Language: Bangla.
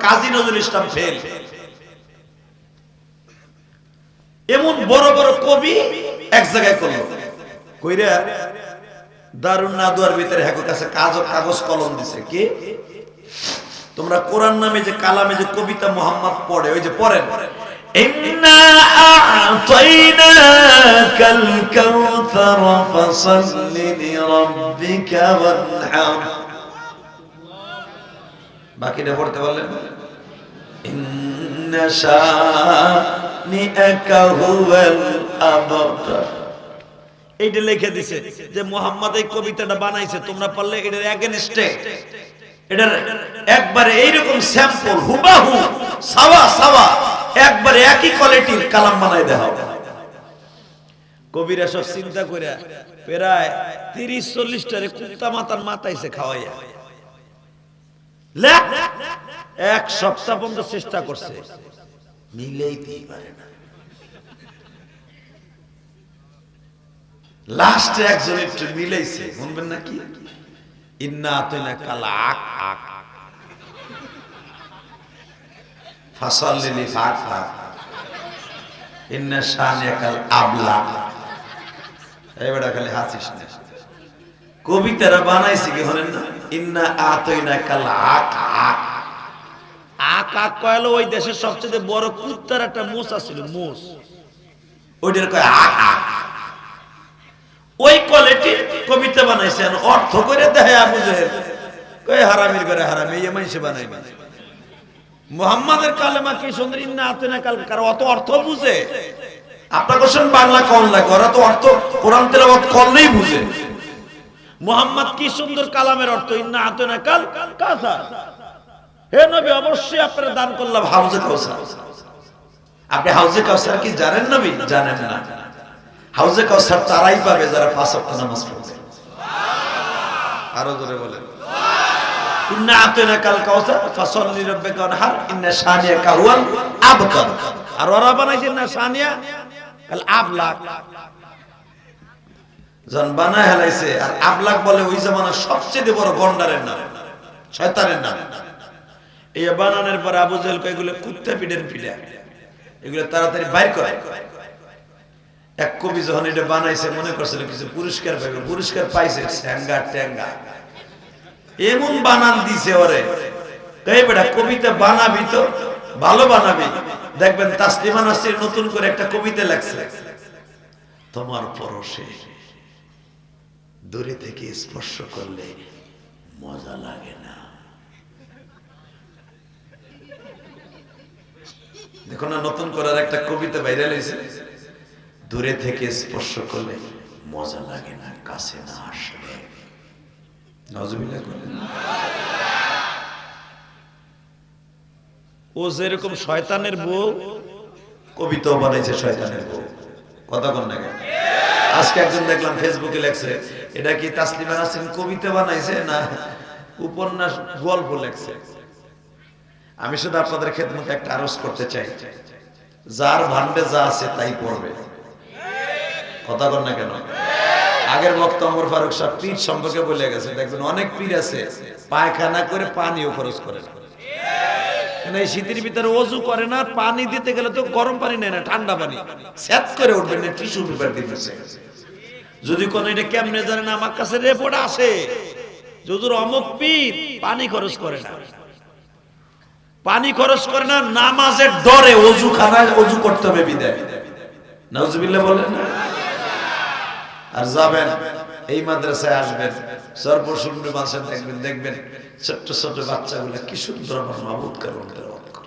কাজী নজরুল ইসলাম ফেল। এমন বড় বড় কবি এক জায়গায় করলো, কইরা দারুন নাদুয়ার ভিতরে হ্যাকুর কাছে কাগজ কলম দিছে। কি তোমরা কোরআন নামে যে কালামে যে কবিতা মুহাম্মদ পড়ে, ওই যে পড়েন ইন্না আ'তাইনাকাল কাউসার ফাসাল্লি লিরাব্বিকা ওয়ানহার, বাকিটা পড়তে বললেন ইন্না শানিআকা হুয়াল আবতার। এইটা লিখে দিছে যে মুহাম্মদ এই কবিতাটা বানাইছে, তোমরা পারলে এটার এগেইনস্টে, এটার একবারে এইরকম স্যাম্পল হুবাহু সাওয়া সাওয়া একবারে একই কোয়ালিটির কালাম বানাই দাও। কবিরা সব চিন্তা করে প্রায় 30-40 টারে কুত্তা মাতার মাথাইছে খাওয়াইয়া, এক সপ্তাহ পর্যন্ত চেষ্টা করছে, মিলেইতেই পারে না। লাস্টে একজন একটু মিলাইছে, শুনবেন নাকি ইন্না আ'তাইনাকাল আক আক ফাসাল্লি লিফাক ফাক ইন্না শানিআকাল আবলা। এবারে খালি হাসিস না, কবিতারা বানাইছে কি হলেন না, ইন্না আ'তাইনাকাল আক আক আক আক কয়লো ওই দেশের সবচেয়ে বড় কুত্তার একটা মুস আছিল, মুস ওইটার কয় আক আক। ওই কোয়ালিটির কবিতা বানাইছে, অর্থ করে দেয় আবু জেহেল কয় হারামির ঘরে হারামি, এই মাইসে বানাই না। মুহাম্মাদের কালেমা কি সুন্দর, ইন্না আ'তাইনাকাল, কার অত অর্থ বুঝে? আপনার কোশ্চেন বাংলা কোন লাগে, ওরা তো অর্থ কোরআন তেলাওয়াত করলেই বুঝে। মুহাম্মদ কি সুন্দর কালামের অর্থ, ইন্না আ'তাইনাকাল কাউসার, হে নবী অবশ্যই আপনারা দান করলাম হাউজে কাউসার। আপনি হাউজে কাউসার কি জানেন নবী? জানেন না। হাউজে কাউসার তারাই পাবে যারা 5 ওয়াক্ত নামাজ পড়ে। আরো জোরে বলেন ইন্না আ'তাইনাকাল কাউসার ফাসাল্লি লিরাব্বিকা ওয়ানহার ইন্না শানিআকা হুয়াল আবতার। আর ওরা বানাইছে না শানিআকাল আবলাক, জন বানায় হেলাইছে। আর আবলাক বলে ওই জামানার সবচেয়ে বড় গন্ডারের নাম, শয়তানের নাম। এই বানানোর পর আবু জেহেল কয় এগুলো কুত্তা পিঠের পিঠা, এগুলো তাড়াতাড়ি বাইর করে। এক কবি যখন এটা বানাইছে মনে করছিল কিছু পুরস্কার পাইবে, পুরস্কার পাইছে ঠ্যাঙ্গা ঠ্যাঙ্গা, এমন বানান দিছে ওরে। তাই বেটা কবিতা বানাবি তো ভালো বানাবি, দেখবেন তাসলিমা নাসরিন নতুন করে একটা কবিতা লেখছে, তোমার পরশে দূরে থেকে স্পর্শ করলে মজা লাগে না। দেখো না নতুন করার একটা কবিতা ভাইরাল হয়েছে, দূরে থেকে স্পর্শ করলে মজা লাগে না, কাছে না আসলে। নাউজুবিল্লাহ বলেন। ও যেরকম শয়তানের বউ, কবিতাও বানাইছে শয়তানের বউ। কথা বল না কেন? আজকে একজন দেখলাম ফেসবুকে লেখছে, এটা কি তাসলিমা নাসরিন কবিতা বানাইছে না উপন্যাস গল্প লেখছে? আমি শুধু আপনাদের খেদমতে একটা আরজ করতে চাই, যার ভান্ডে যা আছে তাই পড়বে। কথা বল না কেন? আগের বক্তা ওমর ফারুক সাহেব পীর সম্পর্কে বলে গেছে, দেখবেন অনেক পীর আছে পায়খানা করে পানিও খরচ করে না। এই শীতের ভিতরে ওযু করে না, পানি দিতে গেলে তো গরম পানি নেয় না, ঠান্ডা পানি সেট করে উঠবেন না, টিস্যু পেপার দিতেছে। যদি কোন এটা কেমনে জানে না, আমার কাছে রিপোর্ট আছে যদুর অমুক পীর পানি খরচ করে না, পানি খরচ করে না, নামাজের ডরে ওযু খানায় ওযু করতে হবে বিদায়। নাউজুবিল্লাহ বলেন না। আর যাবেন এই মাদ্রাসায় আসবেন, সর্বসুন্দর মাদ্রাসায় দেখবেন ছোট্ট ছোট বাচ্চাগুলা কি সুন্দর আমার মাবুদ কারণ তেলাওয়াত করে।